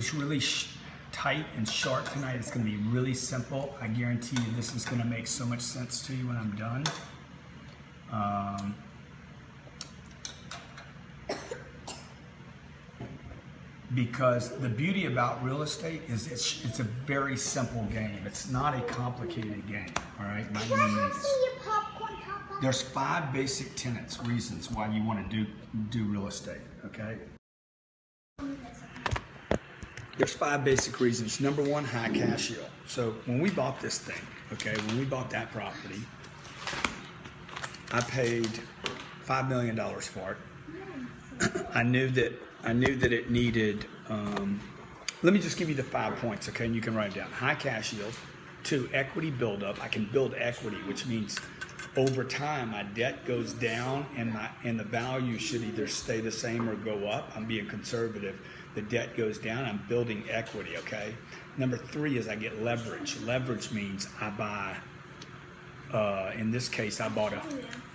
It's really tight and sharp tonight. It's going to be really simple. I guarantee you this is going to make so much sense to you when I'm done. Because the beauty about real estate is it's a very simple game. It's not a complicated game, all right? Can I have some of your popcorn, Papa? There's 5 basic tenets, reasons why you want to do real estate, okay? There's 5 basic reasons. Number 1, high cash yield. So when we bought this thing, okay, when we bought that property, I paid $5 million for it. I knew that it needed, let me just give you the 5 points, okay, and you can write it down. High cash yield. 2, equity buildup. I can build equity, which means over time my debt goes down and the value should either stay the same or go up. I'm being conservative. The debt goes down, I'm building equity, okay? Number 3 is I get leverage. Leverage means I buy, in this case, I bought a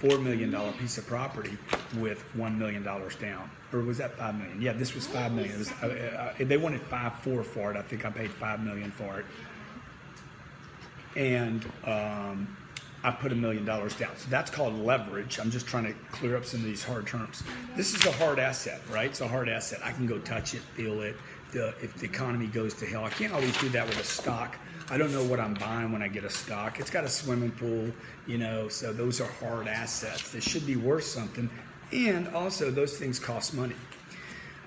$4 million piece of property with $1 million down. Or was that $5 million? Yeah, this was $5 million. It was, they wanted $5.4 for it. I think I paid $5 million for it. And I put $1 million down. So that's called leverage. I'm just trying to clear up some of these hard terms. This is a hard asset, right? It's a hard asset. I can go touch it, feel it. If the economy goes to hell, I can't always do that with a stock. I don't know what I'm buying when I get a stock. It's got a swimming pool, you know, so those are hard assets. They should be worth something. And also those things cost money.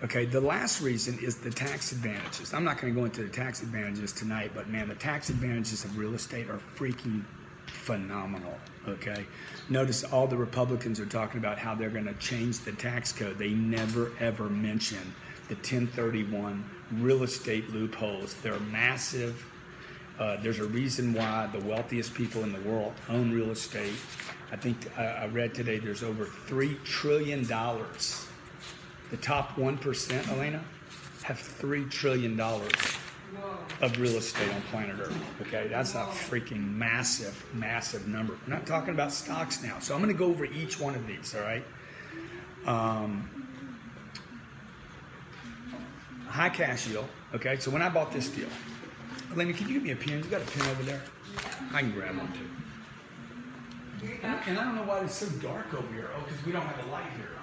Okay, the last reason is the tax advantages. I'm not going to go into the tax advantages tonight, but man, the tax advantages of real estate are freaking phenomenal, okay? Notice all the Republicans are talking about how they're going to change the tax code. They never, ever mention the 1031 real estate loopholes. They're massive. There's a reason why the wealthiest people in the world own real estate. I think I read today there's over $3 trillion. The top 1%, Elena, have $3 trillion of real estate on planet Earth. Okay, that's a freaking massive, massive number. We're not talking about stocks now. So I'm going to go over each one of these, all right? High cash yield. Okay, so when I bought this deal, Elena, can you give me a pen? You got a pen over there? I can grab one too. And I don't know why it's so dark over here. Oh, because we don't have a light here.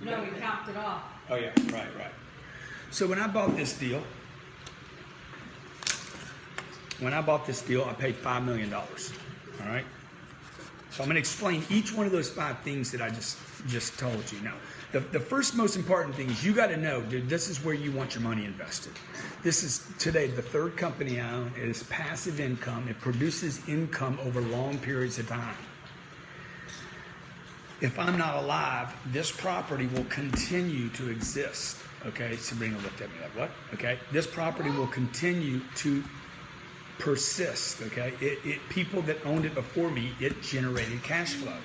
No, we capped it off. Oh yeah, right. So when I bought this deal, I paid $5 million. All right. So I'm going to explain each one of those 5 things that I just told you. Now, the first most important thing is you got to know, dude, this is where you want your money invested. This is today the 3rd company I own. It is passive income. It produces income over long periods of time. If I'm not alive, this property will continue to exist. Okay, Sabrina looked at me like, what? Okay, this property will continue to persist. Okay, people that owned it before me, it generated cash flow.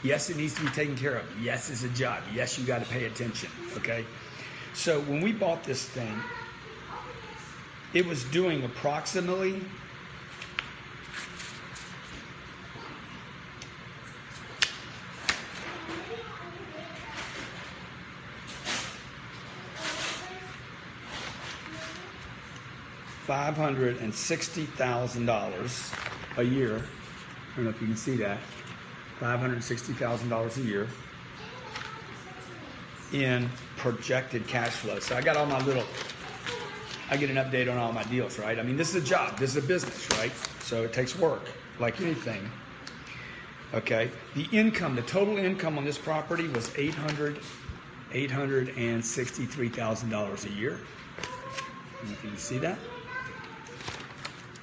Yes, it needs to be taken care of. Yes, it's a job. Yes, you got to pay attention. Okay, so when we bought this thing, it was doing approximately $560,000 a year. I don't know if you can see that. $560,000 a year in projected cash flow. So I got all my I get an update on all my deals, right? I mean, this is a job. This is a business, right? So it takes work, like anything. Okay. The income, the total income on this property was $863,000 a year. I don't know if you can see that.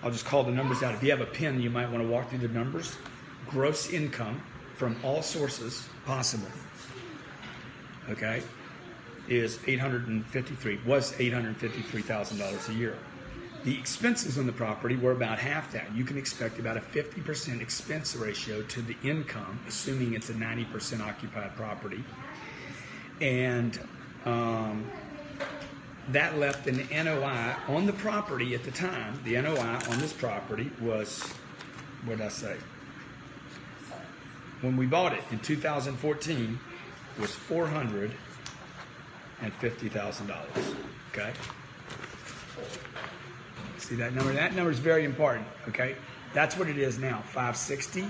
I'll just call the numbers out. If you have a pen, you might want to walk through the numbers. Gross income from all sources possible, okay, was $853,000 a year. The expenses on the property were about half that. You can expect about a 50% expense ratio to the income, assuming it's a 90% occupied property. And that left an NOI on the property at the time. The NOI on this property was, what did I say? When we bought it in 2014, was $450,000. Okay. See that number? That number is very important, okay? That's what it is now, 560.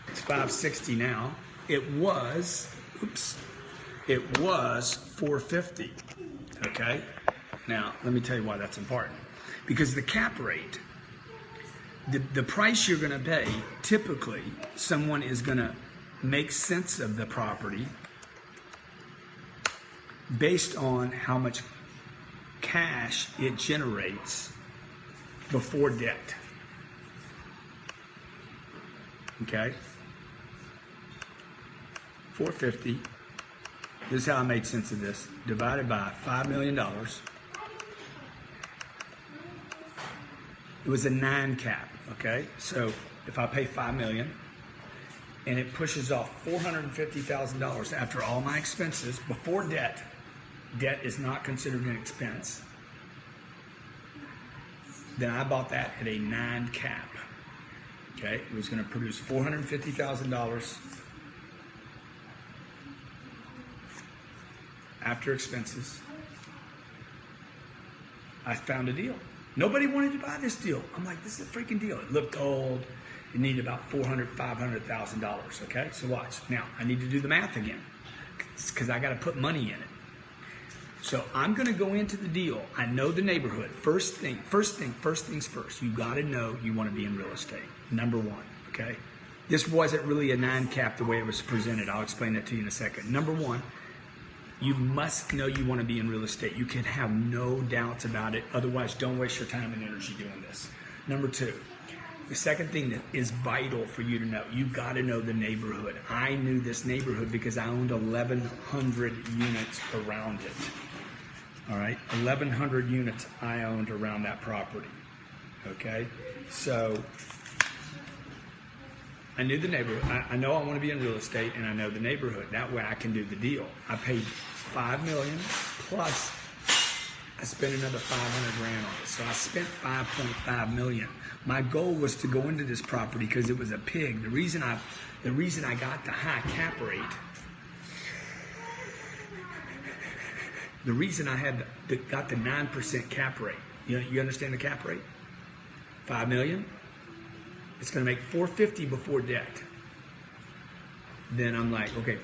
It's 560 now. It was 450, okay? Now, let me tell you why that's important. Because the cap rate, the price you're going to pay, typically, someone is going to make sense of the property based on how much cash it generates before debt. Okay? 450. This is how I made sense of this. Divided by $5 million. It was a 9 cap, okay? So if I pay $5 million and it pushes off $450,000 after all my expenses before debt, debt is not considered an expense, then I bought that at a 9 cap, okay? It was going to produce $450,000 after expenses. I found a deal. Nobody wanted to buy this deal. I'm like, this is a freaking deal. It looked old. It needed about $500,000, okay? So watch. Now, I need to do the math again because I got to put money in it. So I'm going to go into the deal. I know the neighborhood. First things first. You got to know you want to be in real estate. Number one, okay? This wasn't really a 9 cap the way it was presented. I'll explain that to you in a second. Number one, you must know you want to be in real estate. You can have no doubts about it. Otherwise, don't waste your time and energy doing this. Number two, the second thing that is vital for you to know, you got to know the neighborhood. I knew this neighborhood because I owned 1,100 units around it. All right, 1,100 units I owned around that property. Okay, so I knew the neighborhood. I know I want to be in real estate, and I know the neighborhood. That way I can do the deal. I paid $5 million plus I spent another $500,000 on it. So I spent $5.5 million. My goal was to go into this property because it was a pig. The reason I got the high cap rate, the reason I got the 9% cap rate. You understand the cap rate? $5 million. It's going to make $450 before debt. Then I'm like, okay,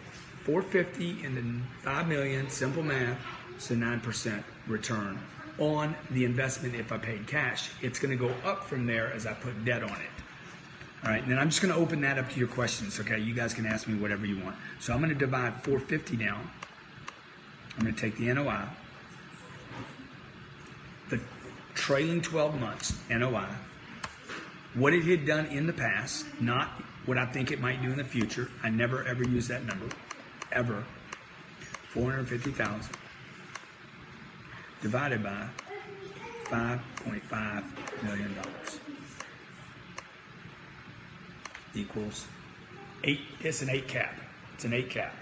$450 and then $5 million, simple math, it's a 9% return on the investment if I paid cash. It's going to go up from there as I put debt on it. All right, and then I'm just going to open that up to your questions, okay? You guys can ask me whatever you want. So I'm going to divide $450 down. I'm going to take the NOI, the trailing 12 months NOI, what it had done in the past, not what I think it might do in the future. I never ever use that number, ever. 450,000 divided by $5.5 million equals 8. It's an 8 cap. It's an 8 cap.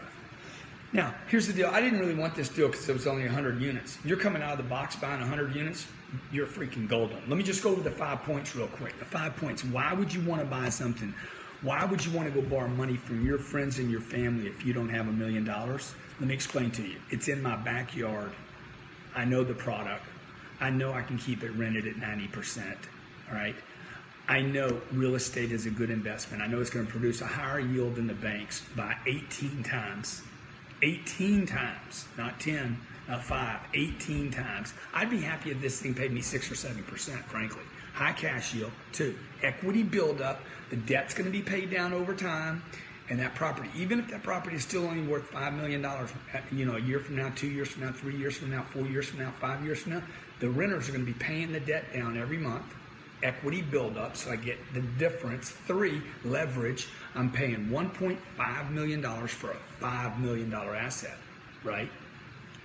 Now, here's the deal. I didn't really want this deal because it was only 100 units. You're coming out of the box buying 100 units, you're freaking golden. Let me just go over the 5 points real quick. The 5 points. Why would you want to buy something? Why would you want to go borrow money from your friends and your family if you don't have $1 million? Let me explain to you. It's in my backyard. I know the product. I know I can keep it rented at 90%. All right? I know real estate is a good investment. I know it's going to produce a higher yield than the banks by 18 times. 18 times, not 10, not 5, 18 times. I'd be happy if this thing paid me 6 or 7%, frankly. High cash yield. 2, equity buildup. The debt's going to be paid down over time. And that property, even if that property is still only worth $5 million, a year from now, 2 years from now, 3 years from now, 4 years from now, 5 years from now, the renters are going to be paying the debt down every month. Equity buildup, so I get the difference. 3, leverage. I'm paying $1.5 million for a $5 million asset, right?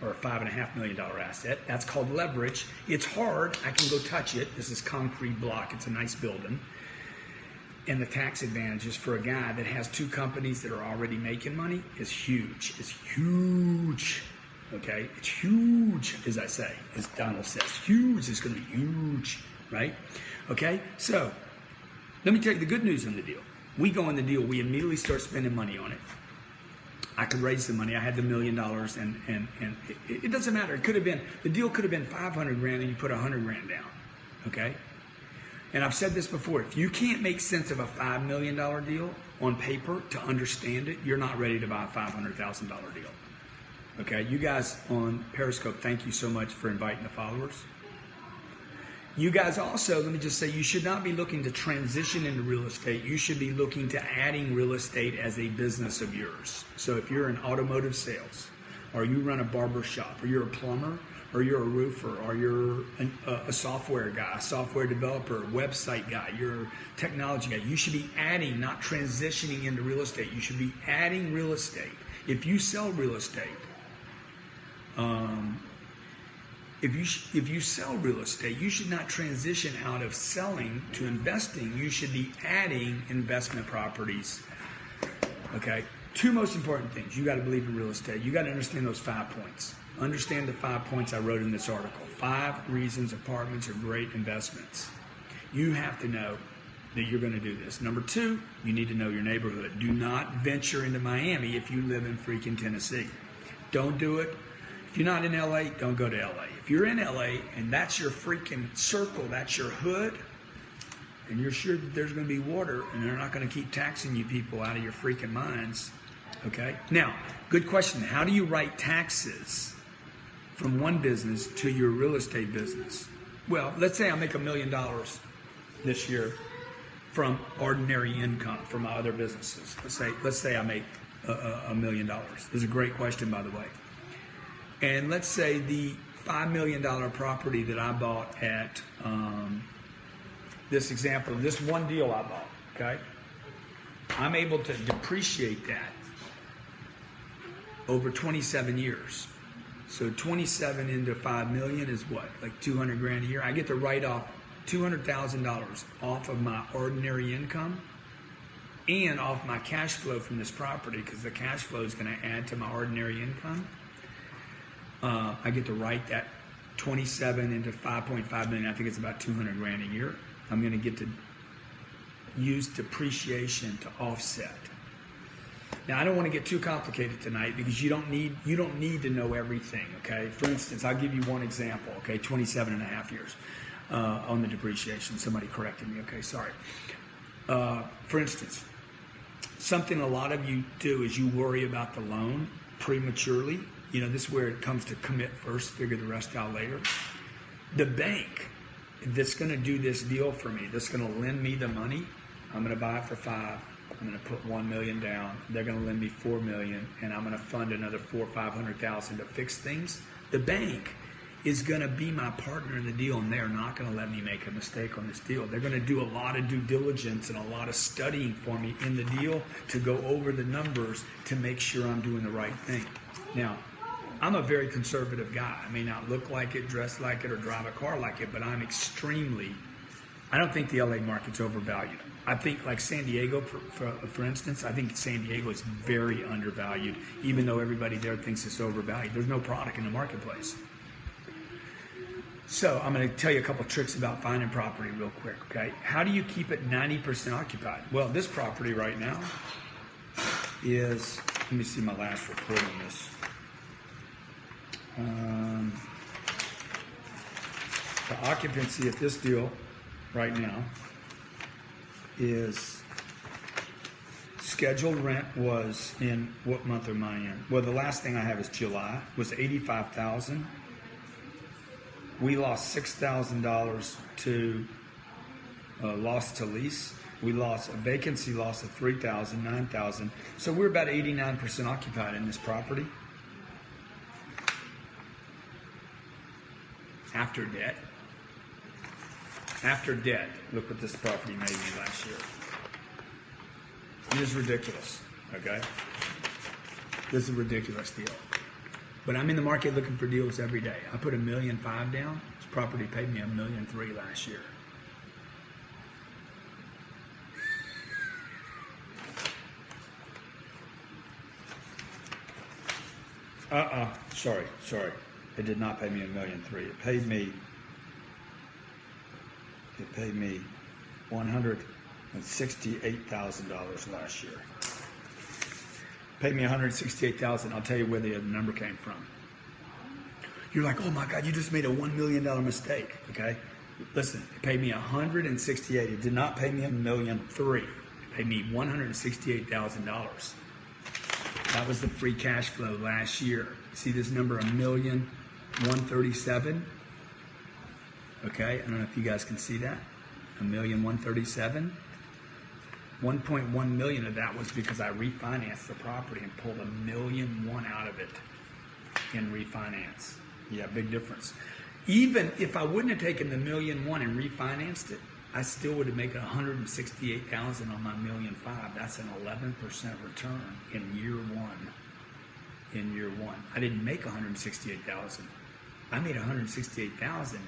Or a $5.5 million asset. That's called leverage. It's hard. I can go touch it. This is concrete block. It's a nice building. And the tax advantages for a guy that has 2 companies that are already making money is huge. It's huge. Okay? It's huge, as I say, as Donald says. Huge is going to be huge, right? Okay? So, let me tell you the good news on the deal. We go in the deal. We immediately start spending money on it. I could raise the money. I had the $1 million, and it doesn't matter. It could have been, the deal could have been 500 grand and you put 100 grand down, okay? And I've said this before, if you can't make sense of a $5 million deal on paper to understand it, you're not ready to buy a $500,000 deal, okay? You guys on Periscope, thank you so much for inviting the followers. You guys also, let me just say, you should not be looking to transition into real estate. You should be looking to adding real estate as a business of yours. So if you're in automotive sales, or you run a barber shop, or you're a plumber, or you're a roofer, or you're a software guy, a software developer, website guy, you're a technology guy, you should be adding, not transitioning into real estate. You should be adding real estate. If you sell real estate, if you sell real estate, you should not transition out of selling to investing. You should be adding investment properties. Okay? Two most important things. You got to believe in real estate. You got to understand those 5 points. Understand the 5 points I wrote in this article. 5 reasons apartments are great investments. You have to know that you're going to do this. Number 2, you need to know your neighborhood. Do not venture into Miami if you live in freaking Tennessee. Don't do it. If you're not in LA, don't go to LA. If you're in LA and that's your freaking circle, that's your hood, and you're sure that there's going to be water and they're not going to keep taxing you people out of your freaking minds, okay? Now, good question. How do you write taxes from one business to your real estate business? Well, let's say I make $1 million this year from ordinary income from my other businesses. Let's say I make $1 million. This is a great question, by the way. And let's say the $5 million property that I bought at this example, this one deal I bought, okay? I'm able to depreciate that over 27 years. So 27 into 5 million is what? Like 200 grand a year. I get to write off $200,000 off of my ordinary income and off my cash flow from this property, because the cash flow is going to add to my ordinary income. I get to write that 27 into 5.5 million. I think it's about 200 grand a year. I'm going to get to use depreciation to offset. Now, I don't want to get too complicated tonight because you don't need to know everything, okay? For instance, I'll give you one example, okay? 27 and a half years on the depreciation. Somebody corrected me, okay? Sorry. For instance, something a lot of you do is you worry about the loan prematurely. You know, this is where it comes to commit first, figure the rest out later. The bank that's going to do this deal for me, that's going to lend me the money, I'm going to buy it for 5. I'm going to put 1 million down. They're going to lend me 4 million, and I'm going to fund another 400,000 or 500,000 to fix things. The bank is going to be my partner in the deal, and they're not going to let me make a mistake on this deal. They're going to do a lot of due diligence and a lot of studying for me in the deal to go over the numbers to make sure I'm doing the right thing. Now, I'm a very conservative guy. I may not look like it, dress like it, or drive a car like it, but I don't think the LA market's overvalued. I think like San Diego, for instance, I think San Diego is very undervalued, even though everybody there thinks it's overvalued. There's no product in the marketplace. So I'm going to tell you a couple tricks about finding property real quick, okay? How do you keep it 90% occupied? Well, this property right now is, let me see my last report on this. The occupancy at this deal right now is, scheduled rent was in, what month am I in? Well, the last thing I have is July, was 85,000. We lost $6,000 to loss to lease. We lost a vacancy loss of 3,000, 9,000. So we're about 89% occupied in this property. After debt. After debt, look what this property made me last year. It is ridiculous, okay? This is a ridiculous deal. But I'm in the market looking for deals every day. I put $1.5 million down. This property paid me $1.3 million last year. Sorry. It did not pay me $1.3 million. It paid me $168,000 last year. Paid me $168,000. I'll tell you where the number came from. You're like, oh my God, you just made a $1 million mistake. Okay, listen, it paid me $168,000. It did not pay me $1.3 million. It paid me $168,000. That was the free cash flow last year. See this number, $1,137,000. Okay, I don't know if you guys can see that. $1,137,000. 1.1 million of that was because I refinanced the property and pulled $1.1 million out of it in refinance. Yeah, big difference. Even if I wouldn't have taken the $1.1 million and refinanced it, I still would have made $168,000 on my $1.5 million. That's an 11% return in year one. In year one, I didn't make $168,000. I made $168,000,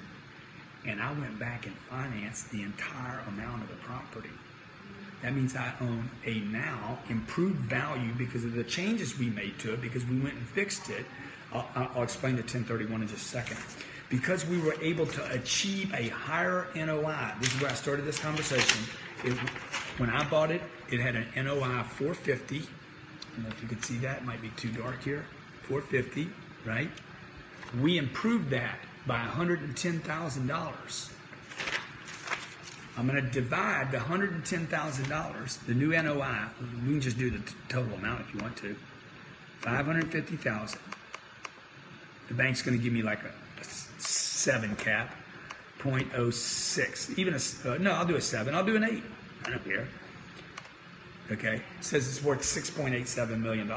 and I went back and financed the entire amount of the property. That means I own a now improved value because of the changes we made to it, because we went and fixed it. I'll explain the 1031 in just a second. Because we were able to achieve a higher NOI. This is where I started this conversation. When I bought it, it had an NOI of 450. I don't know if you can see that. It might be too dark here. 450, right? We improved that by $110,000. I'm going to divide the $110,000, the new NOI. We can just do the total amount if you want to. $550,000. The bank's going to give me like a 7 cap, 0.06. Even no, I'll do a 7. I'll do an 8. I don't care. Okay, it says it's worth $6.87 million.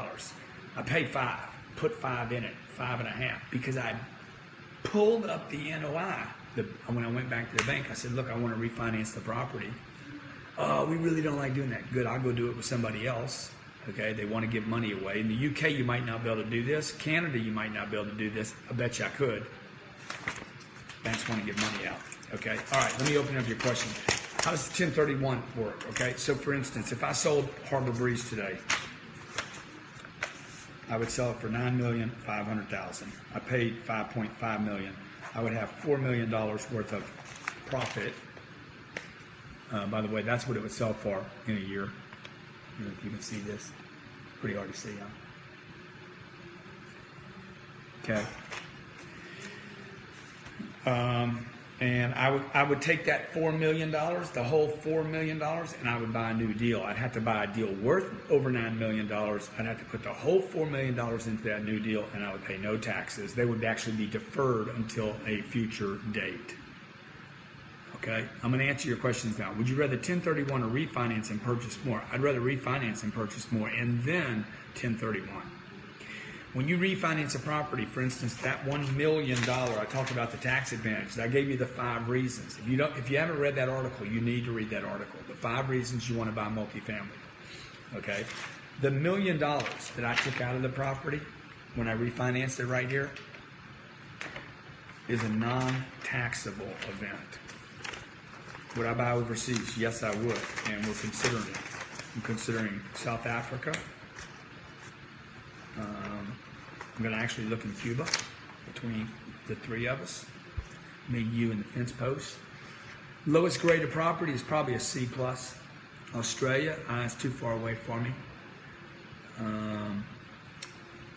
I paid 5, put 5 in it, 5.5, because I pulled up the NOI. When I went back to the bank, I said, look, I want to refinance the property. Oh, we really don't like doing that. Good, I'll go do it with somebody else. Okay, they want to give money away. In the UK, you might not be able to do this. Canada, you might not be able to do this. I bet you I could. Banks want to give money out. Okay, all right, let me open up your question. How does the 1031 work? Okay, so for instance, if I sold Harbor Breeze today, I would sell it for $9,500,000. I paid $5.5 million. I would have $4 million worth of profit. By the way, that's what it would sell for in a year. I don't know if you can see this. Pretty hard to see, huh? Okay. And I would take that $4 million, the whole $4 million, and I would buy a new deal. I'd have to buy a deal worth over $9 million. I'd have to put the whole $4 million into that new deal, and I would pay no taxes. They would actually be deferred until a future date. Okay, I'm going to answer your questions now. Would you rather 1031 or refinance and purchase more? I'd rather refinance and purchase more, and then 1031. When you refinance a property, for instance, that $1 million, I talked about the tax advantage. I gave you the 5 reasons. If you haven't read that article, you need to read that article. The 5 reasons you want to buy multifamily. Okay, the $1 million that I took out of the property when I refinanced it right here is a non-taxable event. Would I buy overseas? Yes, I would, and we're considering it. I'm considering South Africa. I'm going to actually look in Cuba between the 3 of us, me, you, and the fence post. Lowest grade of property is probably a C+. Australia, it's too far away for me.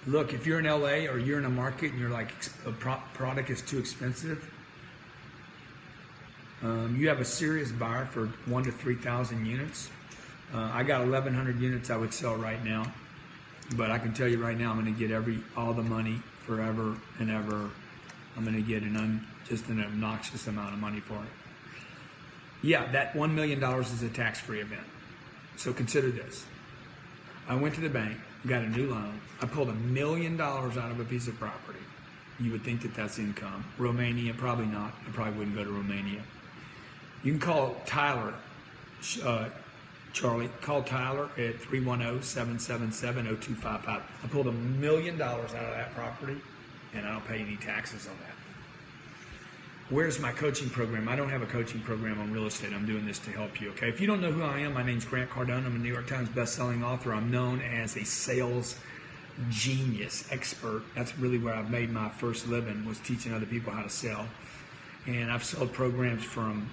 Look, if you're in LA or you're in a market and you're like, a product is too expensive, you have a serious buyer for 1,000 to 3,000 units. I got 1,100 units I would sell right now, but I can tell you right now, I'm going to get all the money forever and ever. I'm going to get just an obnoxious amount of money for it. Yeah, that $1 million is a tax-free event. So consider this. I went to the bank, got a new loan. I pulled $1 million out of a piece of property. You would think that that's income. Romania, probably not. I probably wouldn't go to Romania. You can call Tyler, Charlie, call Tyler at 310-777-0255. I pulled $1 million out of that property, and I don't pay any taxes on that. Where's my coaching program? I don't have a coaching program on real estate. I'm doing this to help you, okay? If you don't know who I am, my name's Grant Cardone. I'm a New York Times best-selling author. I'm known as a sales genius expert. That's really where I've made my first living, was teaching other people how to sell. And I've sold programs from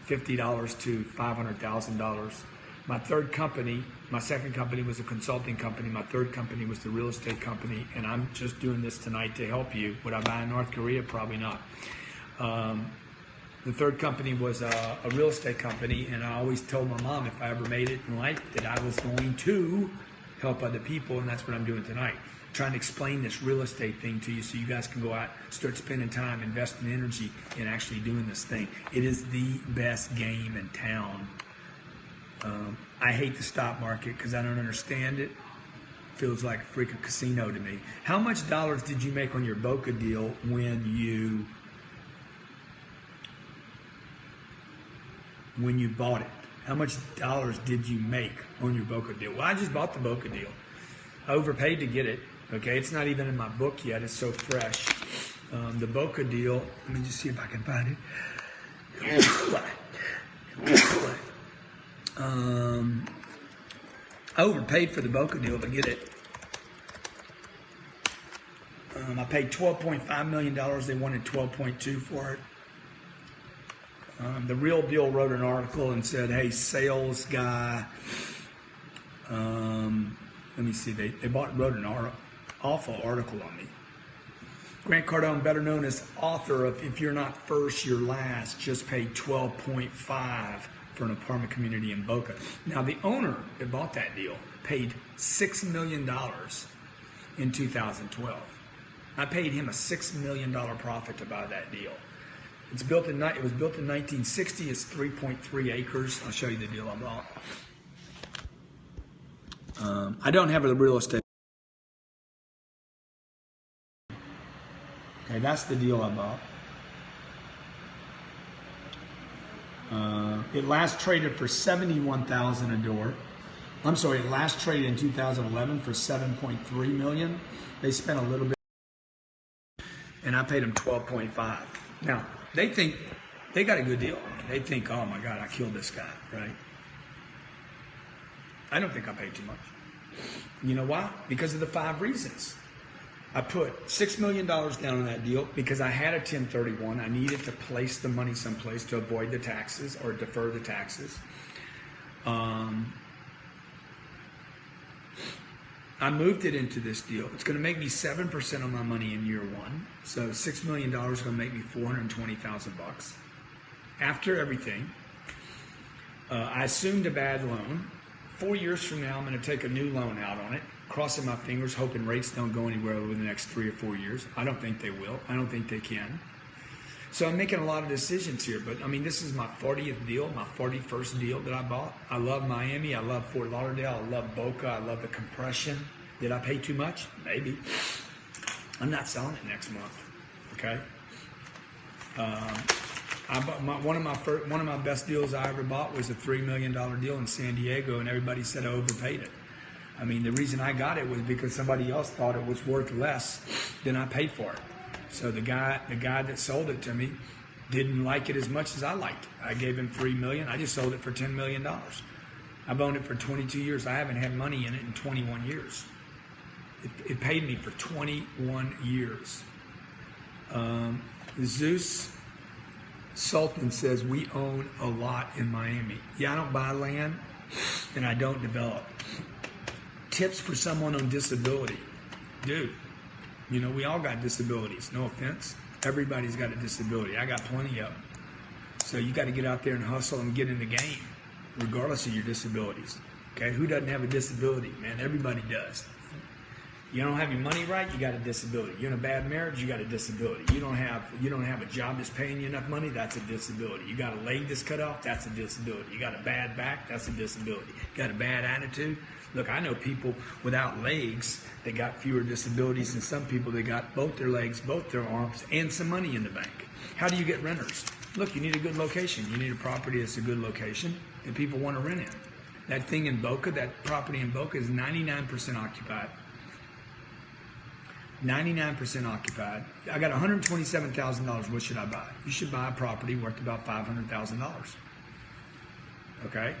$50 to $500,000. My third company, my second company was a consulting company. My third company was the real estate company. And I'm just doing this tonight to help you. Would I buy in North Korea? Probably not. The third company was a real estate company. And I always told my mom if I ever made it in life that I was going to help other people. And that's what I'm doing tonight. Trying to explain this real estate thing to you so you guys can go out, start spending time, investing energy in actually doing this thing. It is the best game in town. I hate the stock market because I don't understand it. Feels like a freaking casino to me. How much dollars did you make on your Boca deal when you bought it? How much dollars did you make on your Boca deal? Well, I just bought the Boca deal. I overpaid to get it. Okay, it's not even in my book yet. It's so fresh. The Boca deal. Let me just see if I can find it. I overpaid for the Boca deal to get it. I paid $12.5 million. They wanted $12.2 for it. The Real Deal wrote an article and said, "Hey, sales guy." Let me see. They wrote an awful article on me. Grant Cardone, better known as author of "If You're Not First, You're Last," just paid $12.5 for an apartment community in Boca. Now, the owner that bought that deal paid $6 million in 2012. I paid him a $6 million profit to buy that deal. It was built in 1960. It's 3.3 acres. I'll show you the deal I bought. I don't have a real estate. Okay, that's the deal I bought. It last traded for $71,000 a door. I'm sorry, it last traded in 2011 for $7.3 million. They spent a little bit, and I paid them $12.5. Now they think they got a good deal. They think, "Oh my God, I killed this guy," right? I don't think I paid too much. You know why? Because of the 5 reasons. I put $6 million down on that deal because I had a 1031. I needed to place the money someplace to avoid the taxes or defer the taxes. I moved it into this deal. It's going to make me 7% on my money in year 1. So $6 million is going to make me $420,000 after everything. I assumed a bad loan. 4 years from now, I'm going to take a new loan out on it, crossing my fingers, hoping rates don't go anywhere over the next 3 or 4 years. I don't think they will. I don't think they can. So I'm making a lot of decisions here. But, I mean, this is my 40th deal, my 41st deal that I bought. I love Miami. I love Fort Lauderdale. I love Boca. I love the compression. Did I pay too much? Maybe. I'm not selling it next month. Okay? I bought one of my best deals I ever bought was a $3 million deal in San Diego, and everybody said I overpaid it. I mean, the reason I got it was because somebody else thought it was worth less than I paid for it. So the guy that sold it to me didn't like it as much as I liked it. I gave him $3 million. I just sold it for $10 million. I've owned it for 22 years. I haven't had money in it in 21 years. It paid me for 21 years. Zeus Sultan says, "We own a lot in Miami." Yeah, I don't buy land and I don't develop. Tips for someone on disability. Dude, you know, we all got disabilities. No offense. Everybody's got a disability. I got plenty of them. So you got to get out there and hustle and get in the game, regardless of your disabilities. Okay, who doesn't have a disability, man? Everybody does. You don't have your money right, you got a disability. You're in a bad marriage, you got a disability. You don't have a job that's paying you enough money, that's a disability. You got a leg that's cut off, that's a disability. You got a bad back, that's a disability. You got a bad attitude. Look, I know people without legs that got fewer disabilities than some people that got both their legs, both their arms, and some money in the bank. How do you get renters? Look, you need a good location. You need a property that's a good location that people want to rent in. That thing in Boca, that property in Boca is 99% occupied. 99% occupied. I got $127,000. What should I buy? You should buy a property worth about $500,000. Okay?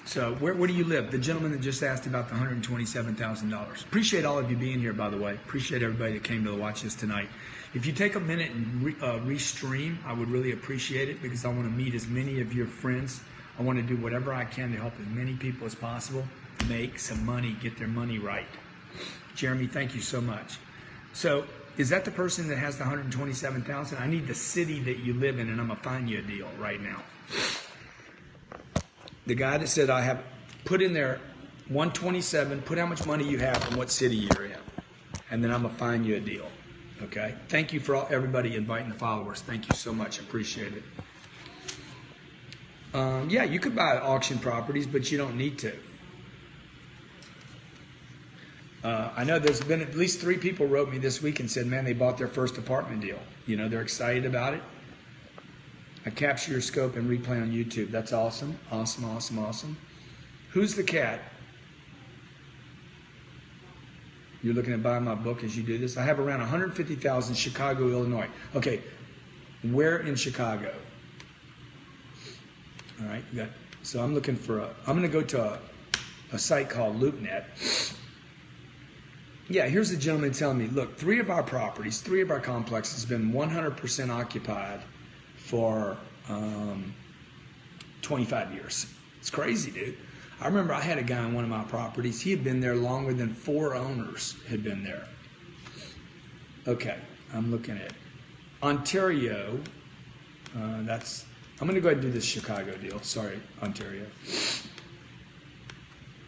So where do you live? The gentleman that just asked about the $127,000. Appreciate all of you being here, by the way. Appreciate everybody that came to watch this tonight. If you take a minute and restream, I would really appreciate it because I want to meet as many of your friends I want to do whatever I can to help as many people as possible make some money, get their money right. Jeremy, thank you so much. So, is that the person that has the 127,000? I need the city that you live in, and I'm gonna find you a deal right now. The guy that said I have put in there 127, put how much money you have and what city you're in, and then I'm gonna find you a deal. Okay? Thank you for everybody inviting the followers. Thank you so much. Appreciate it. Yeah, you could buy auction properties, but you don't need to. I know there's been at least 3 people wrote me this week and said, man, they bought their first apartment deal. You know, they're excited about it. I capture your scope and replay on YouTube. That's awesome. Awesome, awesome, awesome. Who's the cat? You're looking at buying my book as you do this. I have around 150,000 Chicago, Illinois. Okay, where in Chicago? All right, so I'm looking for I'm going to go to a site called LoopNet. Yeah, here's a gentleman telling me, look, 3 of our properties, 3 of our complexes have been 100% occupied for 25 years. It's crazy, dude. I remember I had a guy on one of my properties. He had been there longer than 4 owners had been there. Okay, I'm looking at Ontario. I'm going to go ahead and do this Chicago deal. Sorry, Ontario.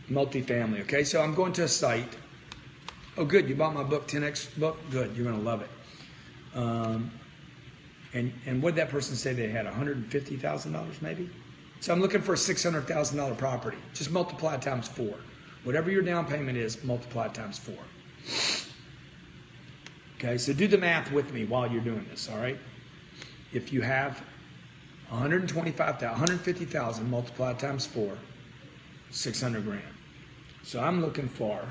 Multifamily, okay? So I'm going to a site. Oh, good. You bought my book, 10X book? Good. You're going to love it. And what did that person say they had? $150,000 maybe? So I'm looking for a $600,000 property. Just multiply it times 4. Whatever your down payment is, multiply it times 4. Okay, so do the math with me while you're doing this, all right? If you have 150,000 multiplied times 4, 600 grand. So I'm looking for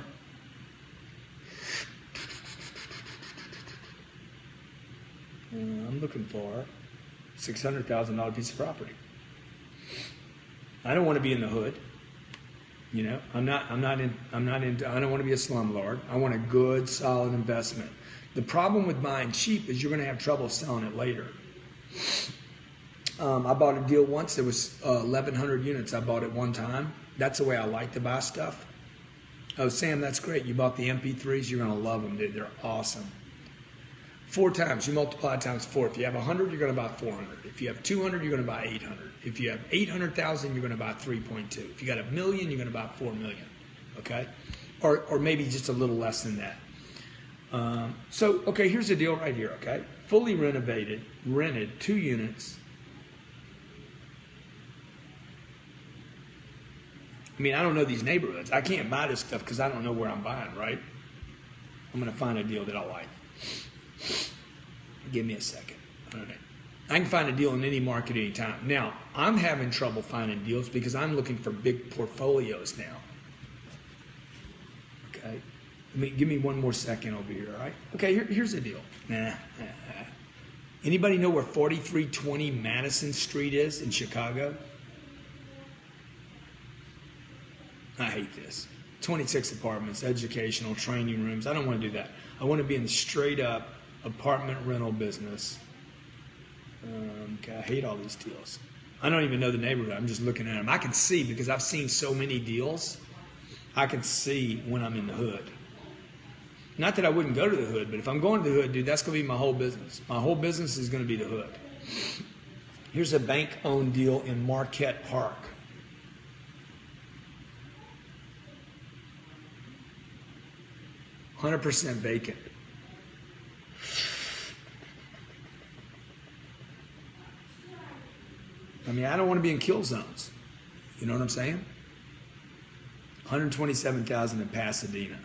$600,000 piece of property. I don't want to be in the hood. You know, I don't want to be a slumlord. I want a good, solid investment. The problem with buying cheap is you're going to have trouble selling it later. I bought a deal once. There was 1,100 units I bought at one time. That's the way I like to buy stuff. Oh, Sam, that's great. You bought the MP3s. You're going to love them, dude. They're awesome. 4 times. You multiply times 4. If you have 100, you're going to buy 400. If you have 200, you're going to buy 800. If you have 800,000, you're going to buy 3.2. If you got $1 million, you're going to buy 4 million. Okay? Or maybe just a little less than that. Okay, here's the deal right here, okay? Fully renovated, rented, 2 units. I mean, I don't know these neighborhoods. I can't buy this stuff because I don't know where I'm buying, right? I'm going to find a deal that I like. Give me a second. All right. I can find a deal in any market anytime. Now, I'm having trouble finding deals because I'm looking for big portfolios now. Okay? Give me one more second over here, all right? Okay, here's the deal. Anybody know where 4320 Madison Street is in Chicago? I hate this. 26 apartments, educational, training rooms. I don't want to do that. I want to be in the straight up apartment rental business. Okay, I hate all these deals. I don't even know the neighborhood. I'm just looking at them. I can see, because I've seen so many deals, I can see when I'm in the hood. Not that I wouldn't go to the hood, but if I'm going to the hood, dude, that's going to be my whole business. My whole business is going to be the hood. Here's a bank-owned deal in Marquette Park. %100 vacant. I mean, I don't want to be in kill zones. You know what I'm saying? 127,000 in Pasadena.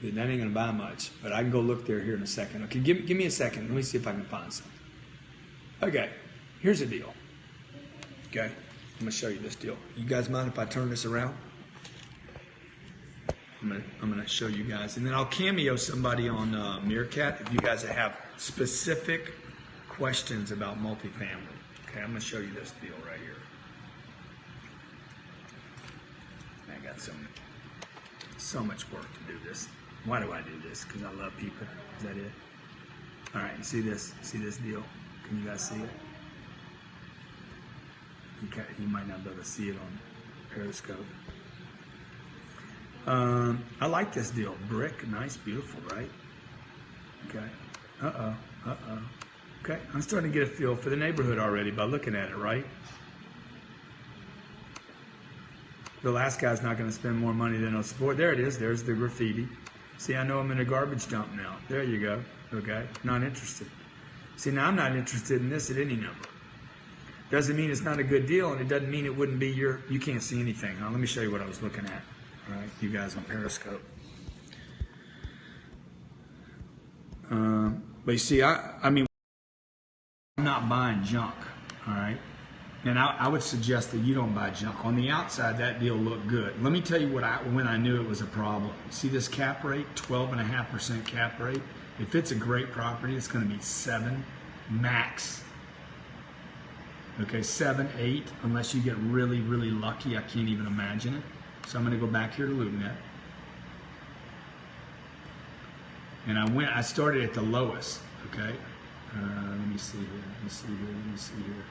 Dude, that ain't going to buy much, but I can go look there here in a second. Okay, give me a second. Let me see if I can find something. Okay, here's the deal. Okay, I'm going to show you this deal. You guys mind if I turn this around? I'm gonna show you guys, and then I'll cameo somebody on Meerkat if you guys have specific questions about multifamily. Okay, I'm gonna show you this deal right here. I got so much work to do this. Why do I do this? Because I love people. Is that it? All right, you see this? See this deal? Can you guys see it? You might not be able to see it on Periscope. I like this deal. Brick, nice, beautiful, right? Okay. Okay, I'm starting to get a feel for the neighborhood already by looking at it, right? The last guy's not going to spend more money than he'll support. There it is. There's the graffiti. See, I know I'm in a garbage dump now. There you go. Okay, not interested. See, now I'm not interested in this at any number. Doesn't mean it's not a good deal, and it doesn't mean it wouldn't be your. You can't see anything. Huh? Let me show you what I was looking at. All right, you guys on Periscope. But you see, I mean, I'm not buying junk. All right. And I would suggest that you don't buy junk. On the outside, that deal looked good. Let me tell you when I knew it was a problem. See this cap rate, 12.5% cap rate? If it's a great property, it's going to be 7 max. Okay, 7, 8, unless you get really, really lucky. I can't even imagine it. So I'm going to go back here to LoopNet. And I started at the lowest, okay? Let me see here.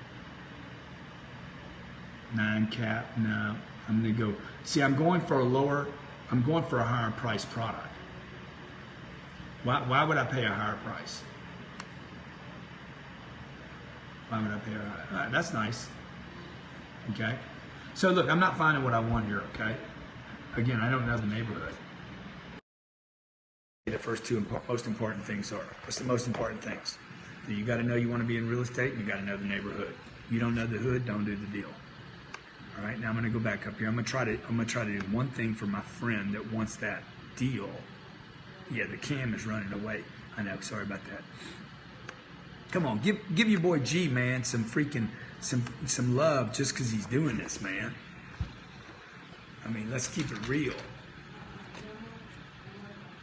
9 cap, no. I'm going to go, see, I'm going for a higher price product. Why would I pay a higher price? Why would I pay a higher? That's nice. Okay. So look, I'm not finding what I want here, okay? Again, I don't know the neighborhood. The first two most important things are, what's the most important things? You got to know you want to be in real estate, and you got to know the neighborhood. You don't know the hood, don't do the deal. All right, now I'm going to go back up here. I'm going to try to do one thing for my friend that wants that deal. Yeah, the cam is running away. I know. Sorry about that. Come on, give your boy G, man, some love just because he's doing this, man. I mean, let's keep it real.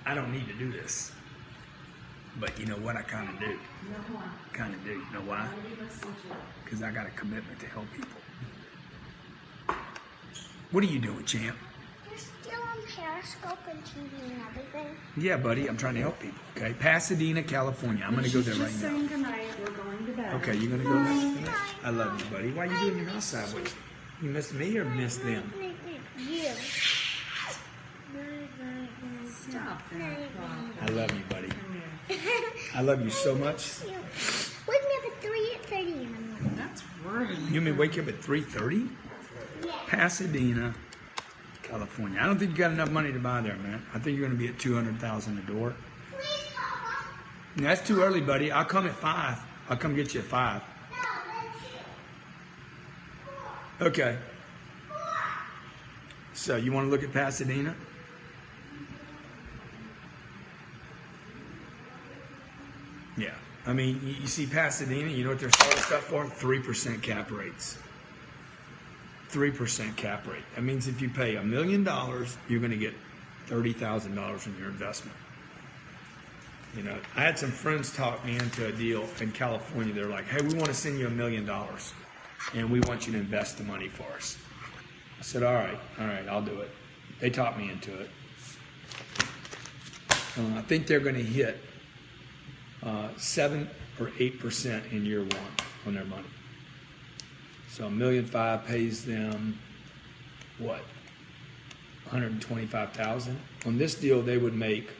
I don't need to do this, but you know what? I kind of do. Kind of do. You know why? Because I got a commitment to help people. What are you doing, champ? You're still on Periscope and TV and everything. Yeah, buddy. I'm trying to help people. Okay, Pasadena, California. I'm going to go there right She's now. saying goodnight. We're going to bed. Okay, you're going to go there. I love you, buddy. Why are you doing your house sideways? You miss me or miss them? You. Stop that. I love you, buddy. I love you so much. Wake me up at 3:30 in the morning. That's rude. You mean wake up at 3:30? Yeah. Pasadena, California. I don't think you got enough money to buy there, man. I think you're going to be at $200,000 a door. Please, Papa. No, that's too early, buddy. I'll come at 5. I'll come get you at 5. No, that's it. Okay. So you want to look at Pasadena? Yeah. I mean, you see Pasadena, you know what they're selling stuff for? 3% cap rates. 3% cap rate. That means if you pay $1 million, you're going to get $30,000 from your investment. You know, I had some friends talk me into a deal in California. They're like, hey, we want to send you $1 million, and we want you to invest the money for us. I said, all right, I'll do it. They talked me into it. I think they're going to hit 7 or 8% in year 1 on their money. So $1.5 million pays them what? $125,000. On this deal, they would make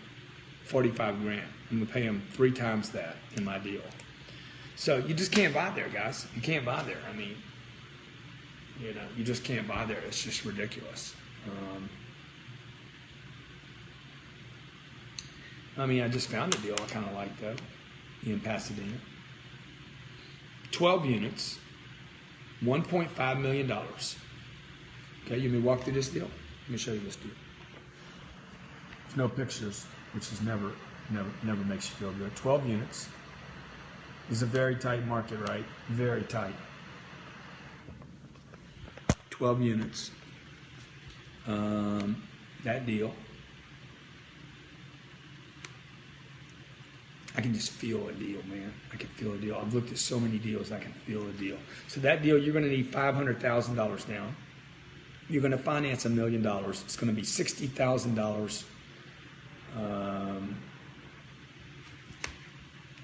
$45,000. I'm gonna pay them 3 times that in my deal. So you just can't buy there, guys. You can't buy there. I mean, you know, you just can't buy there. It's just ridiculous. I mean, I just found a deal I kind of like though in Pasadena. 12 units, $1.5 million. Okay, you may walk through this deal. Let me show you this deal. There's no pictures, which is never makes you feel good. 12 units. This is a very tight market, right? Very tight. 12 units. That deal. I can just feel a deal, man. I can feel a deal. I've looked at so many deals, I can feel a deal. So that deal, you're going to need $500,000 down. You're going to finance $1 million. It's going to be $60,000.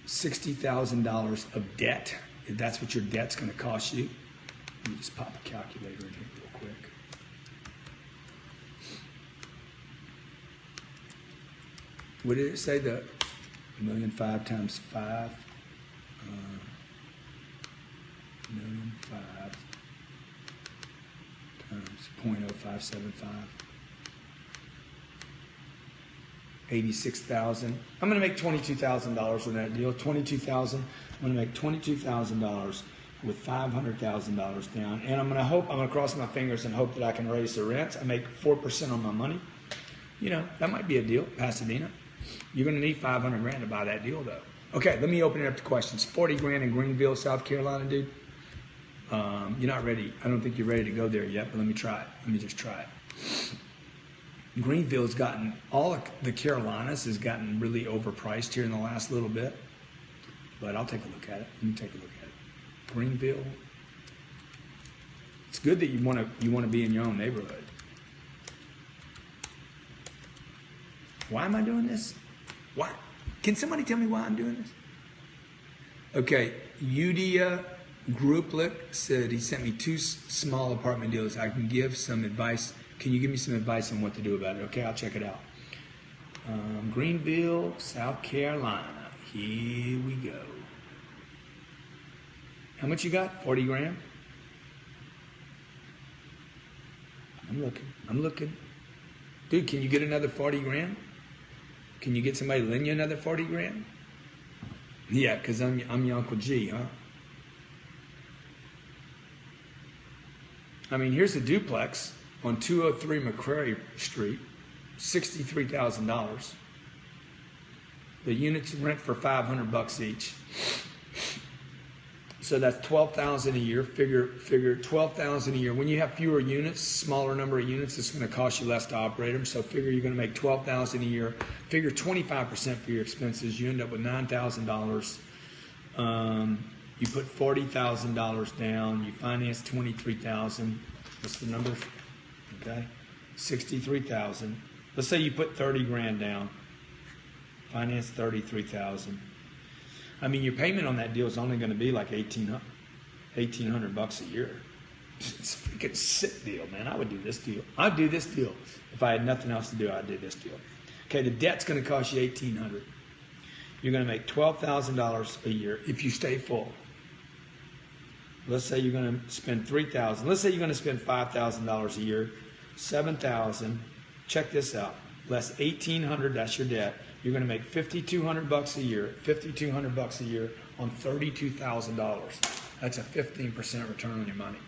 $60,000 of debt. If that's what your debt's going to cost you. Let me just pop a calculator in here real quick. What did it say? The 1,000,005 times 5? 1,000,005 times 0.0575. 86,000. I'm going to make $22,000 with that deal. 22,000. I'm going to make $22,000 with $500,000 down, and I'm going to cross my fingers and hope that I can raise the rents. I make 4% on my money. You know, that might be a deal, Pasadena. You're going to need $500,000 to buy that deal, though. Okay, let me open it up to questions. 40 grand in Greenville, South Carolina, dude. You're not ready. I don't think you're ready to go there yet, but let me try it. Let me just try it. Greenville's gotten, all of the Carolinas has gotten really overpriced here in the last little bit, but I'll take a look at it. Let me take a look at it. Greenville. It's good that you want to be in your own neighborhood. Why am I doing this? Why? Can somebody tell me why I'm doing this? Okay, Udia Grouplik said he sent me 2 small apartment deals. I can give some advice. Can you give me some advice on what to do about it? Okay, I'll check it out. Greenville, South Carolina. Here we go. How much you got? 40 grand? I'm looking. Dude, can you get another 40 grand? Can you get somebody to lend you another 40 grand? Yeah, because I'm your Uncle G, huh? I mean, here's a duplex on 203 McCrary Street, $63,000. The units rent for $500 each. So that's $12,000 a year. Figure $12,000 a year. When you have fewer units, smaller number of units, it's going to cost you less to operate them. So figure you're going to make $12,000 a year. Figure 25% for your expenses. You end up with $9,000. You put $40,000 down. You finance $23,000. What's the number? Okay, $63,000. Let's say you put 30 grand down. Finance $33,000. I mean, your payment on that deal is only going to be like $1,800 a year. It's a freaking sick deal, man. I would do this deal. I'd do this deal if I had nothing else to do. I'd do this deal. Okay, the debt's going to cost you $1,800. You're going to make $12,000 a year if you stay full. Let's say you're going to spend $3,000. Let's say you're going to spend $5,000 a year, $7,000. Check this out. Less $1,800. That's your debt. You're going to make $5,200 a year. $5,200 a year on $32,000. That's a 15% return on your money.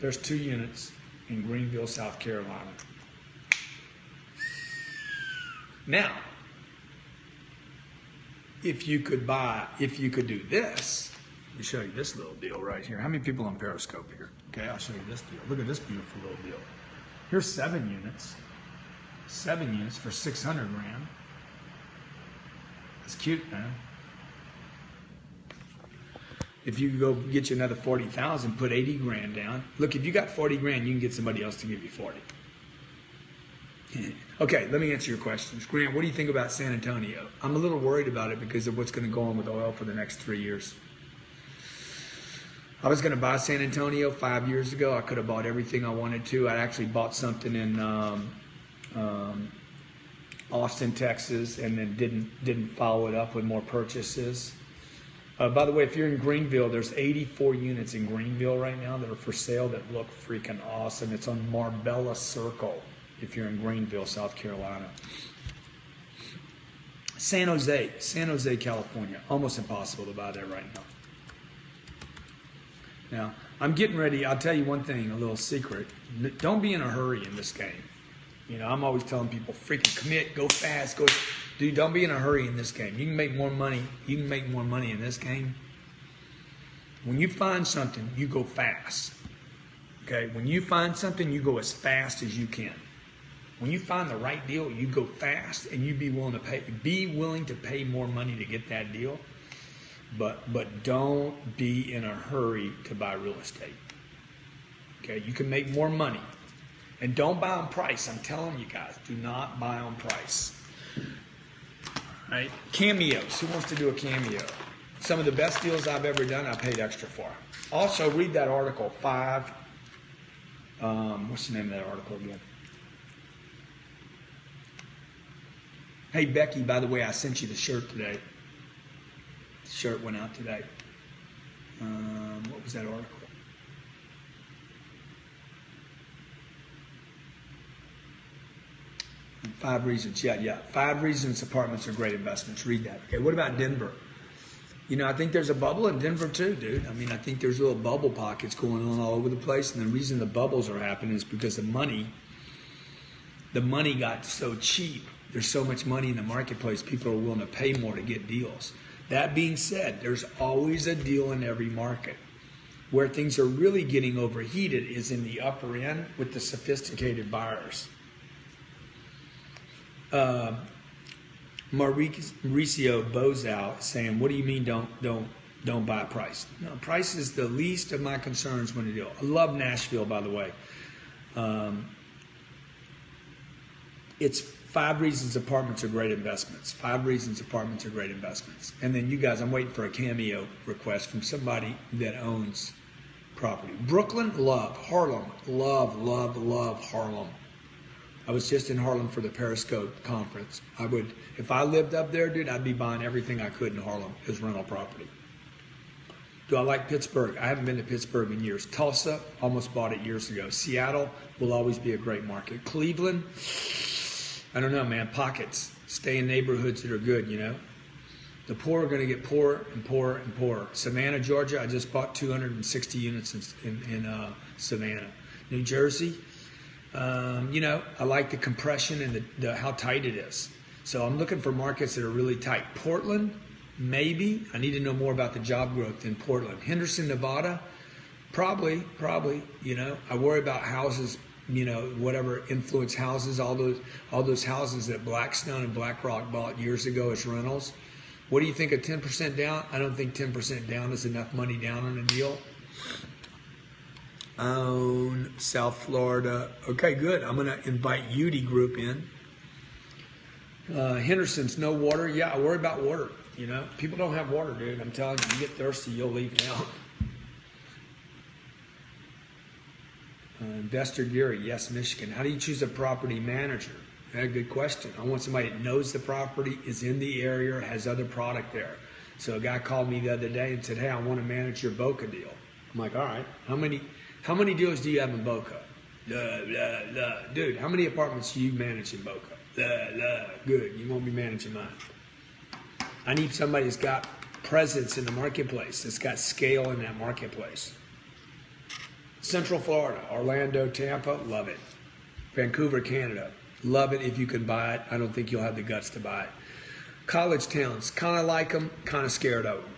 There's 2 units in Greenville, South Carolina. Now, if you could do this, let me show you this little deal right here. How many people on Periscope here? Okay, I'll show you this deal. Look at this beautiful little deal. Here's 7 units. 7 units for $600 grand. That's cute, man. If you go get you another 40,000, put 80 grand down. Look, if you got 40 grand, you can get somebody else to give you 40. Okay, let me answer your questions. Grant, what do you think about San Antonio? I'm a little worried about it because of what's going to go on with oil for the next 3 years. I was going to buy San Antonio 5 years ago. I could have bought everything I wanted to. I actually bought something in Austin, Texas, and then didn't follow it up with more purchases. By the way, if you're in Greenville, there's 84 units in Greenville right now that are for sale that look freaking awesome. It's on Marbella Circle if you're in Greenville, South Carolina. San Jose, California. Almost impossible to buy there right now. Now, I'm getting ready. I'll tell you one thing, a little secret. Don't be in a hurry in this game. You know, I'm always telling people, freaking commit, go fast, go. Dude, don't be in a hurry in this game. You can make more money. You can make more money in this game. When you find something, you go fast. Okay? When you find something, you go as fast as you can. When you find the right deal, you go fast, and you be willing to pay more money to get that deal. But don't be in a hurry to buy real estate. Okay? You can make more money. And don't buy on price. I'm telling you guys, do not buy on price. Right? Cameos. Who wants to do a cameo? Some of the best deals I've ever done, I paid extra for. Also, read that article, what's the name of that article again? Hey, Becky, by the way, I sent you the shirt today. The shirt went out today. What was that article? 5 reasons. Yeah. 5 reasons apartments are great investments. Read that. Okay, what about Denver? You know, I think there's a bubble in Denver too, dude. I mean, I think there's little bubble pockets going on all over the place. And the reason the bubbles are happening is because the money got so cheap. There's so much money in the marketplace, people are willing to pay more to get deals. That being said, there's always a deal in every market. Where things are really getting overheated is in the upper end with the sophisticated buyers. Mauricio Bozow saying, "What do you mean don't buy a price?" No, price is the least of my concerns when a deal. I love Nashville, by the way. It's 5 reasons apartments are great investments. 5 reasons apartments are great investments. And then you guys, I'm waiting for a cameo request from somebody that owns property. Brooklyn, love. Harlem, love Harlem. I was just in Harlem for the Periscope conference. If I lived up there, dude, I'd be buying everything I could in Harlem as rental property. Do I like Pittsburgh? I haven't been to Pittsburgh in years. Tulsa, almost bought it years ago. Seattle will always be a great market. Cleveland, I don't know, man. Pockets. Stay in neighborhoods that are good, you know. The poor are going to get poorer and poorer and poorer. Savannah, Georgia, I just bought 260 units in Savannah. New Jersey, you know, I like the compression and how tight it is. So I'm looking for markets that are really tight. Portland, maybe. I need to know more about the job growth in Portland. Henderson, Nevada, probably, you know. I worry about houses, you know, whatever influence houses, all those houses that Blackstone and BlackRock bought years ago as rentals. What do you think of 10% down? I don't think 10% down is enough money down on a deal. Own South Florida. Okay, good. I'm going to invite Udi Group in. Henderson's no water. Yeah, I worry about water. You know, people don't have water, dude. I'm telling you, you get thirsty, you'll leave now. Investor Gary, yes, Michigan. How do you choose a property manager? Yeah, good question. I want somebody that knows the property, is in the area, has other product there. So a guy called me the other day and said, "Hey, I want to manage your Boca deal." I'm like, "All right. How many deals do you have in Boca?" Dude, how many apartments do you manage in Boca? Good. You won't be managing mine. I need somebody that's got presence in the marketplace, that's got scale in that marketplace. Central Florida, Orlando, Tampa, love it. Vancouver, Canada, love it if you can buy it. I don't think you'll have the guts to buy it. College towns, kind of like them, kind of scared of them.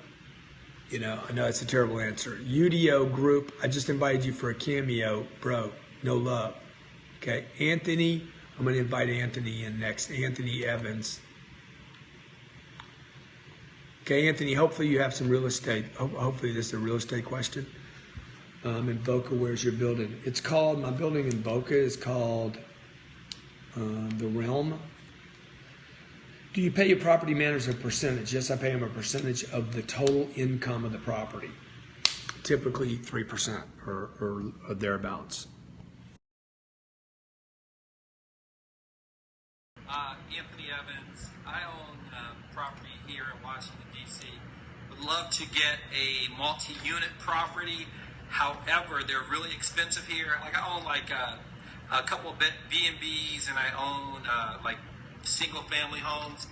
You know, I know it's a terrible answer. UDO Group, I just invited you for a cameo, bro. No love. Okay, Anthony, I'm going to invite Anthony in next. Anthony Evans. Okay, Anthony, hopefully you have some real estate. Hopefully this is a real estate question. In Boca, where's your building? It's called, my building in Boca is called The Realm. Do you pay your property manager a percentage? Yes, I pay him a percentage of the total income of the property. Typically 3% or thereabouts. Anthony Evans. I own property here in Washington, D.C. Would love to get a multi-unit property. However, they're really expensive here. Like I own like a couple of B&Bs and I own like single-family homes.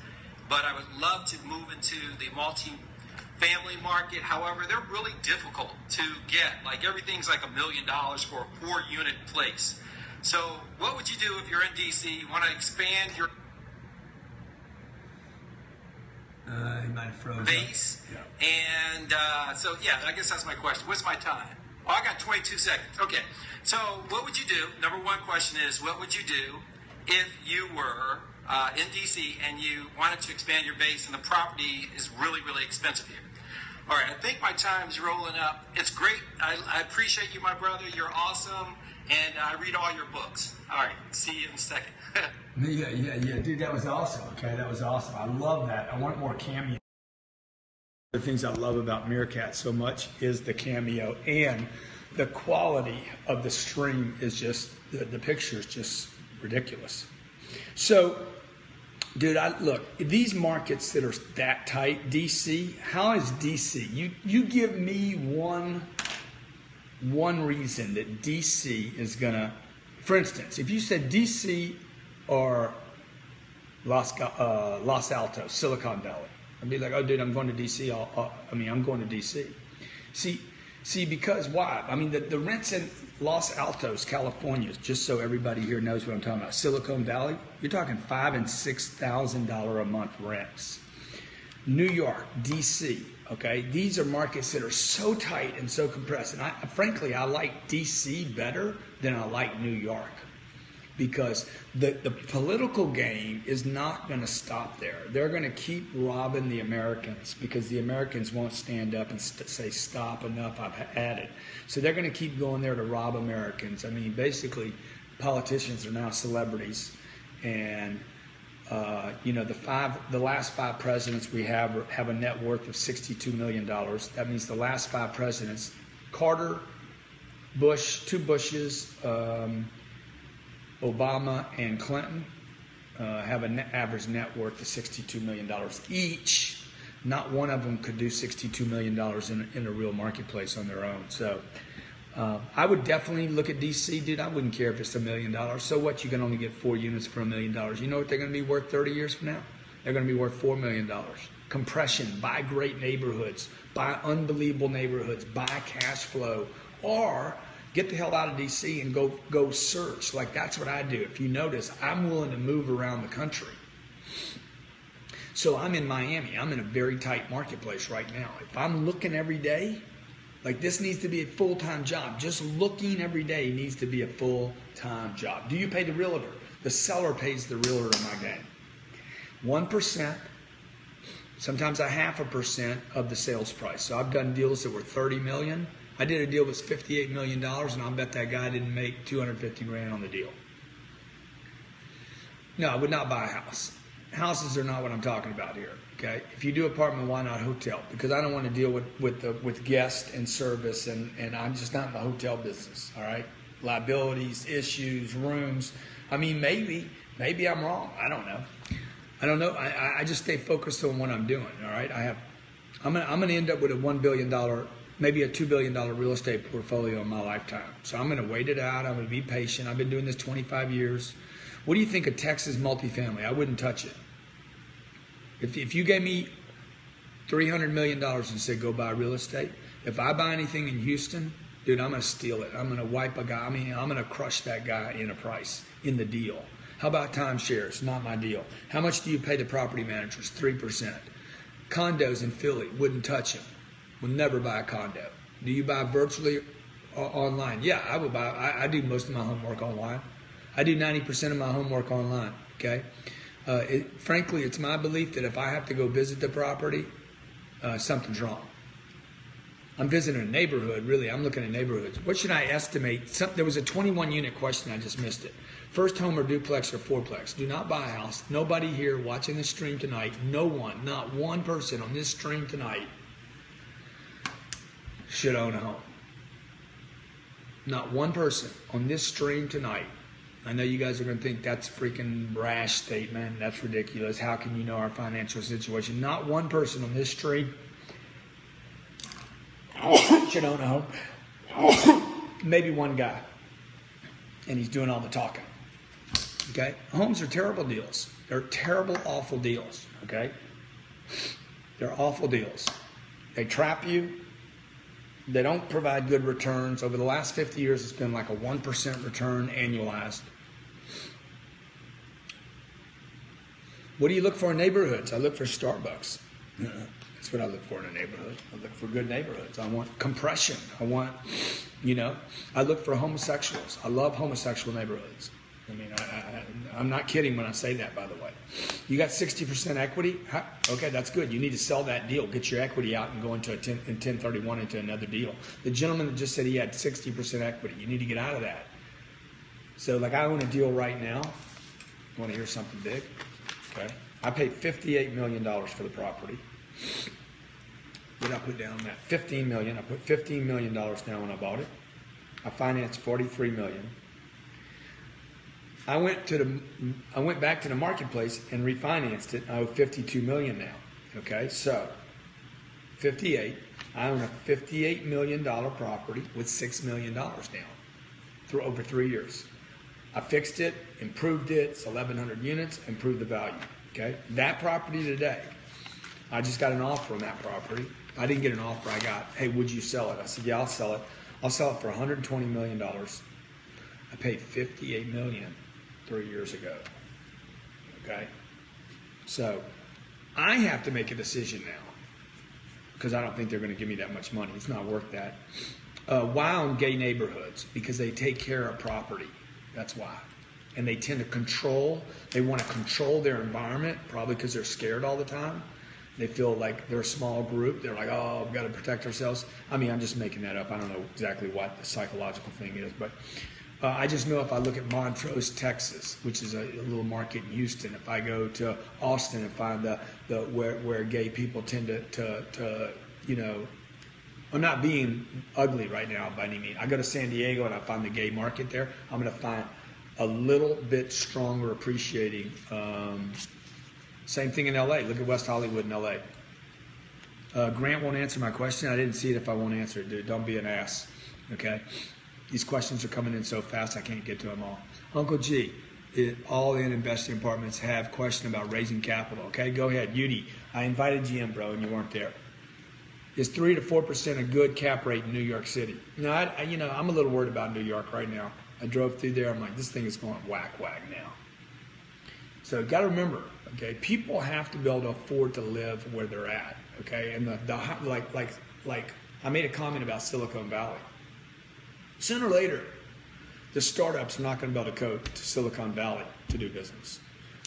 But I would love to move into the multi-family market. However, they're really difficult to get. Like everything's like $1 million for a 4-unit place. So what would you do if you're in D.C., you want to expand your base? Yeah. And so, yeah, I guess that's my question. What's my time? Oh, I got 22 seconds. Okay. So what would you do? Number one question is, what would you do if you were in D.C. and you wanted to expand your base and the property is really, really expensive here? All right, I think my time's rolling up. It's great. I appreciate you, my brother. You're awesome. And I read all your books. All right, see you in a second. Yeah. Dude, that was awesome. Okay, that was awesome. I love that. I want more cameo. The things I love about Meerkat so much is the cameo, and the quality of the stream is just, the picture is just ridiculous. So, dude, look, these markets that are that tight, DC, how is DC? You give me one reason that DC is gonna, for instance, if you said DC or Los Altos, Silicon Valley, I'd be like, oh, dude, I'm going to DC. I'm going to DC. See, because why? I mean, the rents in Los Altos, California, just so everybody here knows what I'm talking about. Silicon Valley, you're talking $5,000 and $6,000 a month rents. New York, DC, okay? These are markets that are so tight and so compressed. And frankly, I like DC better than I like New York. Because the political game is not going to stop there. They're going to keep robbing the Americans because the Americans won't stand up and say, stop, enough, I've had it. So they're going to keep going there to rob Americans. I mean, basically, politicians are now celebrities. And, the last 5 presidents we have a net worth of $62 million. That means the last 5 presidents, Carter, Bush, 2 Bushes, Obama and Clinton have an average net worth of $62 million each. Not one of them could do $62 million in a real marketplace on their own. So I would definitely look at DC, dude. I wouldn't care if it's $1 million. So what? You can only get 4 units for $1 million. You know what they're going to be worth 30 years from now? They're going to be worth $4 million. Compression, buy great neighborhoods, buy unbelievable neighborhoods, buy cash flow, or get the hell out of DC and go search. Like, that's what I do. If you notice, I'm willing to move around the country. So I'm in Miami. I'm in a very tight marketplace right now. If I'm looking every day, like, this needs to be a full-time job. Just looking every day needs to be a full-time job. Do you pay the realtor? The seller pays the realtor in my game. 1%, sometimes a 0.5% of the sales price. So I've done deals that were $30 million. I did a deal that was $58 million, and I'll bet that guy didn't make $250,000 on the deal. No, I would not buy a house. Houses are not what I'm talking about here. Okay, if you do apartment, why not hotel? Because I don't want to deal with guests and service, and I'm just not in the hotel business. All right, liabilities, issues, rooms. I mean, maybe I'm wrong. I don't know. I just stay focused on what I'm doing. All right, I'm gonna end up with a $1 billion, maybe a $2 billion real estate portfolio in my lifetime. So I'm going to wait it out. I'm going to be patient. I've been doing this 25 years. What do you think of Texas multifamily? I wouldn't touch it. If you gave me $300 million and said go buy real estate, if I buy anything in Houston, dude, I'm going to steal it. I'm going to wipe a guy. I mean, I'm going to crush that guy in a price, in the deal. How about timeshares? Not my deal. How much do you pay the property managers? 3%. Condos in Philly, wouldn't touch them. Will never buy a condo. Do you buy virtually online? Yeah, I would buy. I do most of my homework online. I do 90% of my homework online. Okay. Frankly, it's my belief that if I have to go visit the property, something's wrong. I'm visiting a neighborhood. Really, I'm looking at neighborhoods. What should I estimate? There was a 21-unit question. I just missed it. First home or duplex or fourplex. Do not buy a house. Nobody here watching this stream tonight. No one, not one person on this stream tonight should own a home. Not one person on this stream tonight. I know you guys are going to think that's a freaking rash statement. That's ridiculous. How can you know our financial situation? Not one person on this stream should own a home. Maybe one guy. And he's doing all the talking. Okay? Homes are terrible deals. They're terrible, awful deals. Okay? They're awful deals. They trap you. They don't provide good returns. Over the last 50 years, it's been like a 1% return annualized. What do you look for in neighborhoods? I look for Starbucks. That's what I look for in a neighborhood. I look for good neighborhoods. I want compression. I look for homosexuals. I love homosexual neighborhoods. I mean, I'm not kidding when I say that, by the way. You got 60% equity? Okay, that's good. You need to sell that deal. Get your equity out and go into a 1031 into another deal. The gentleman that just said he had 60% equity, you need to get out of that. So, like, I own a deal right now. You want to hear something big? Okay. I paid $58 million for the property. What did I put down on that? $15 million. I put $15 million down when I bought it. I financed $43 million. I went back to the marketplace and refinanced it. I owe $52 million now. Okay, so 58. I own a $58 million property with $6 million down through over 3 years. I fixed it, improved it. It's 1,100 units, improved the value. Okay, that property today, I just got an offer on that property. I didn't get an offer. I got, hey, would you sell it? I said, yeah, I'll sell it. I'll sell it for $120 million. I paid $58 million 3 years ago. Okay, so I have to make a decision now because I don't think they're going to give me that much money. It's not worth that. Why on gay neighborhoods? Because they take care of property. That's why. And they tend to control. They want to control their environment, probably because they're scared all the time. They feel like they're a small group. They're like, oh, we've got to protect ourselves. I mean, I'm just making that up. I don't know exactly what the psychological thing is, but I just know if I look at Montrose, Texas, which is a little market in Houston, if I go to Austin and find where gay people tend to you know, I'm not being ugly right now by any means. I go to San Diego and I find the gay market there. I'm going to find a little bit stronger appreciating. Same thing in LA. Look at West Hollywood in LA. Grant won't answer my question. I didn't see it if I won't answer it, dude. Don't be an ass. Okay? These questions are coming in so fast I can't get to them all. Uncle G, all in investing apartments have question about raising capital. Okay, go ahead. Yudi, I invited you in, bro, and you weren't there. Is 3 to 4% a good cap rate in New York City? No, I'm a little worried about New York right now. I drove through there. I'm like, this thing is going whack now. So you got to remember, okay, people have to be able to afford to live where they're at, okay? And like I made a comment about Silicon Valley. Sooner or later, the startups are not going to be able to go to Silicon Valley to do business.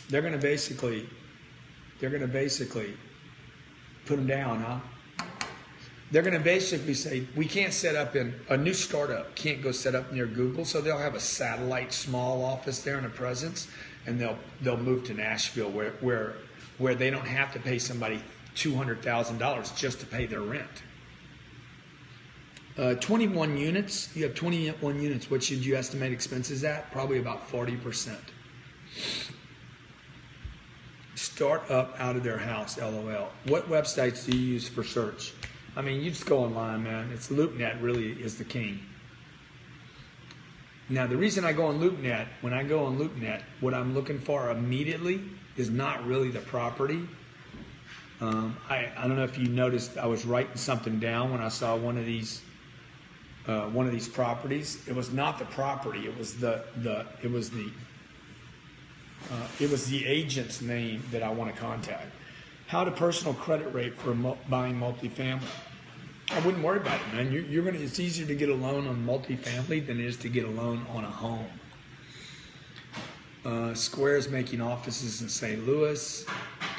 They're going to basically put them down, huh? They're going to basically say, we can't set up in, a new startup can't go set up near Google, so they'll have a satellite small office there and a presence, and they'll move to Nashville where they don't have to pay somebody $200,000 just to pay their rent. 21 units, you have 21 units, what should you estimate expenses at? Probably about 40%. Start up out of their house, LOL. What websites do you use for search? I mean, you just go online, man. It's LoopNet really is the king. Now, the reason I go on LoopNet, when I go on LoopNet, what I'm looking for immediately is not really the property. I don't know if you noticed, I was writing something down when I saw one of these properties. It was not the property. It was the agent's name that I want to contact. How to personal credit rate for buying multifamily? I wouldn't worry about it, man. It's easier to get a loan on multifamily than it is to get a loan on a home. Square's making offices in St. Louis.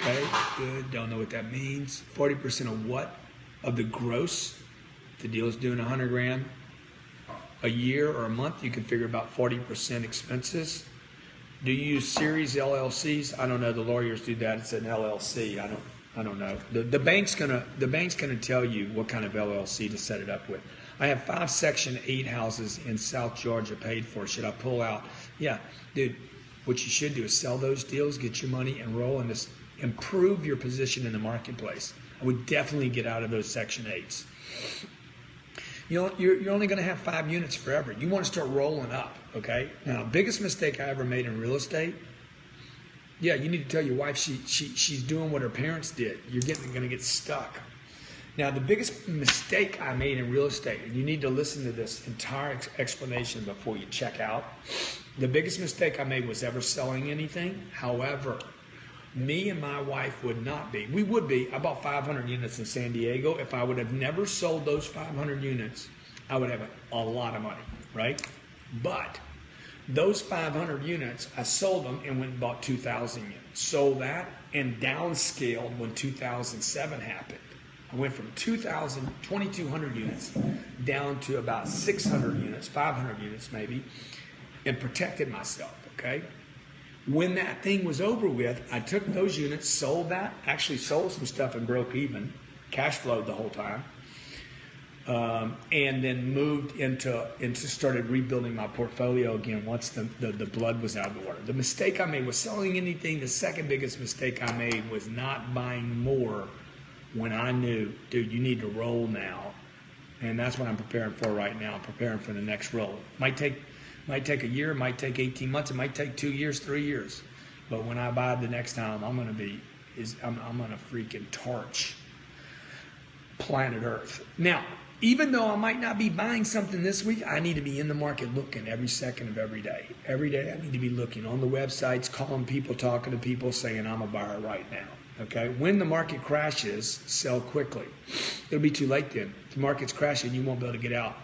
Okay, good. Don't know what that means. 40% of what? Of the gross? The deal is doing $100,000 a year or a month. You can figure about 40% expenses. Do you use series LLCs? I don't know. The lawyers do that. It's an LLC. I don't know. The bank's gonna tell you what kind of LLC to set it up with. I have 5 Section 8 houses in South Georgia paid for. Should I pull out? Yeah, dude. What you should do is sell those deals, get your money, and roll in this. Improve your position in the marketplace. I would definitely get out of those Section 8s. You know, you're only going to have 5 units forever. You want to start rolling up, okay? Now, biggest mistake I ever made in real estate, yeah, you need to tell your wife she's doing what her parents did. You're going to get stuck. Now, the biggest mistake I made in real estate, and you need to listen to this entire explanation before you check out. The biggest mistake I made was ever selling anything. However, me and my wife would not be. We would be. I bought 500 units in San Diego. If I would have never sold those 500 units, I would have a lot of money, right? But those 500 units, I sold them and went and bought 2,000 units. Sold that and downscaled when 2007 happened. I went from 2,200 units down to about 600 units, 500 units maybe, and protected myself, okay? When that thing was over with, I took those units, sold that, actually sold some stuff and broke even, cash flowed the whole time. And then moved into started rebuilding my portfolio again once the blood was out of the water. The mistake I made was selling anything. The second biggest mistake I made was not buying more when I knew, dude, you need to roll now. And that's what I'm preparing for right now. I'm preparing for the next roll. Might take a year, might take 18 months, it might take 2 years, 3 years. But when I buy the next time, I'm gonna freaking torch planet Earth. Now, even though I might not be buying something this week, I need to be in the market looking every second of every day. Every day I need to be looking on the websites, calling people, talking to people, saying I'm a buyer right now. Okay? When the market crashes, sell quickly. It'll be too late then. If the market's crashing, you won't be able to get out.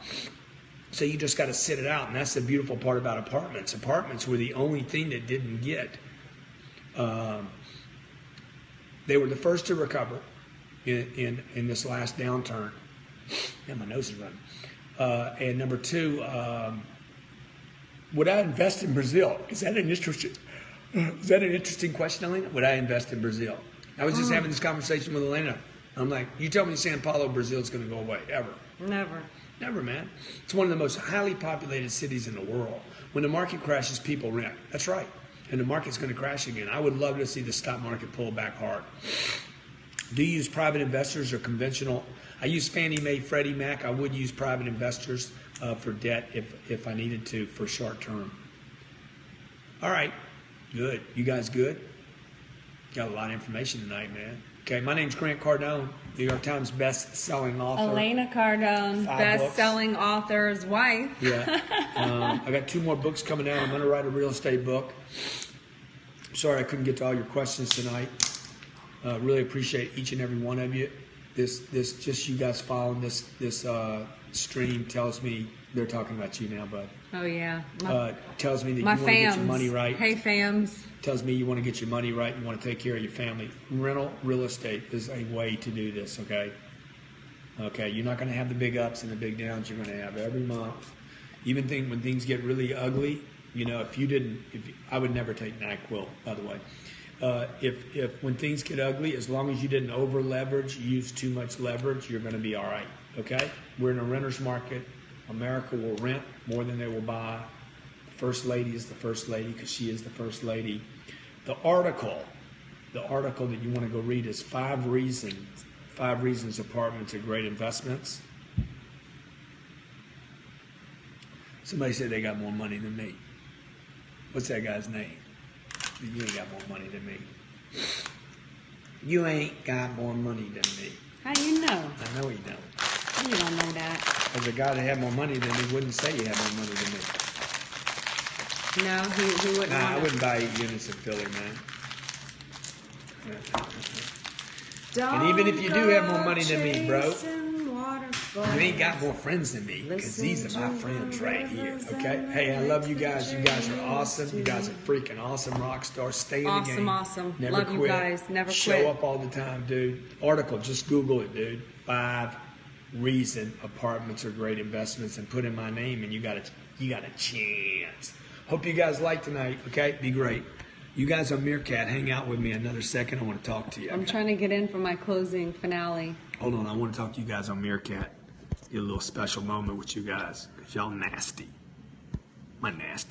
So you just got to sit it out, and that's the beautiful part about apartments. Apartments were the only thing that didn't get. They were the first to recover in this last downturn. Yeah, my nose is running. And number two, would I invest in Brazil? Is that an interesting question, Elena? Would I invest in Brazil? I was just having this conversation with Elena. I'm like, you tell me Sao Paulo, Brazil is going to go away, ever. Never, man. It's one of the most highly populated cities in the world. When the market crashes, people rent. That's right. And the market's going to crash again. I would love to see the stock market pull back hard. Do you use private investors or conventional? I use Fannie Mae, Freddie Mac. I would use private investors for debt if I needed to for short term. All right. Good. You guys good? Got a lot of information tonight, man. Okay, my name's Grant Cardone, New York Times best-selling author. Elena Cardone, best-selling author's wife. Yeah. I got 2 more books coming out. I'm going to write a real estate book. Sorry I couldn't get to all your questions tonight. Really appreciate each and every one of you. This just you guys following this stream tells me they're talking about you now, bud. Oh yeah. Tells me that you want to get your money right. Hey fams. Tells me you want to get your money right. You want to take care of your family. Rental real estate is a way to do this. Okay. Okay. You're not going to have the big ups and the big downs. You're going to have every month. Even when things get really ugly. You know, I would never take NyQuil, by the way. If when things get ugly, as long as you didn't over leverage, use too much leverage, you're going to be all right. Okay? We're in a renter's market. America will rent more than they will buy. The First Lady is the First Lady because she is the First Lady. The article that you want to go read is 5 reasons apartments are great investments. Somebody said they got more money than me. What's that guy's name? You ain't got more money than me. You ain't got more money than me. How do you know? I know you don't. You don't know that. Because a guy that had more money than me wouldn't say he had more money than me. No, he wouldn't. Nah, I wouldn't buy 8 units in Philly, man. And even if you do have more money than me, bro, you ain't got more friends than me because these are my friends right here, okay? Hey, I love you guys. You guys are awesome. You guys are freaking awesome rock stars. Stay in the game. Awesome. Never Love quit. you guys. Never quit. Show up all the time, dude. Article, just Google it, dude. 5 reasons apartments are great investments and put in my name and you got a chance. Hope you guys like tonight, okay? Be great. You guys on Meerkat, hang out with me another second. I want to talk to you. I'm trying to get in for my closing finale. Hold on, I want to talk to you guys on Meerkat. Get a little special moment with you guys, because y'all nasty. My nasty.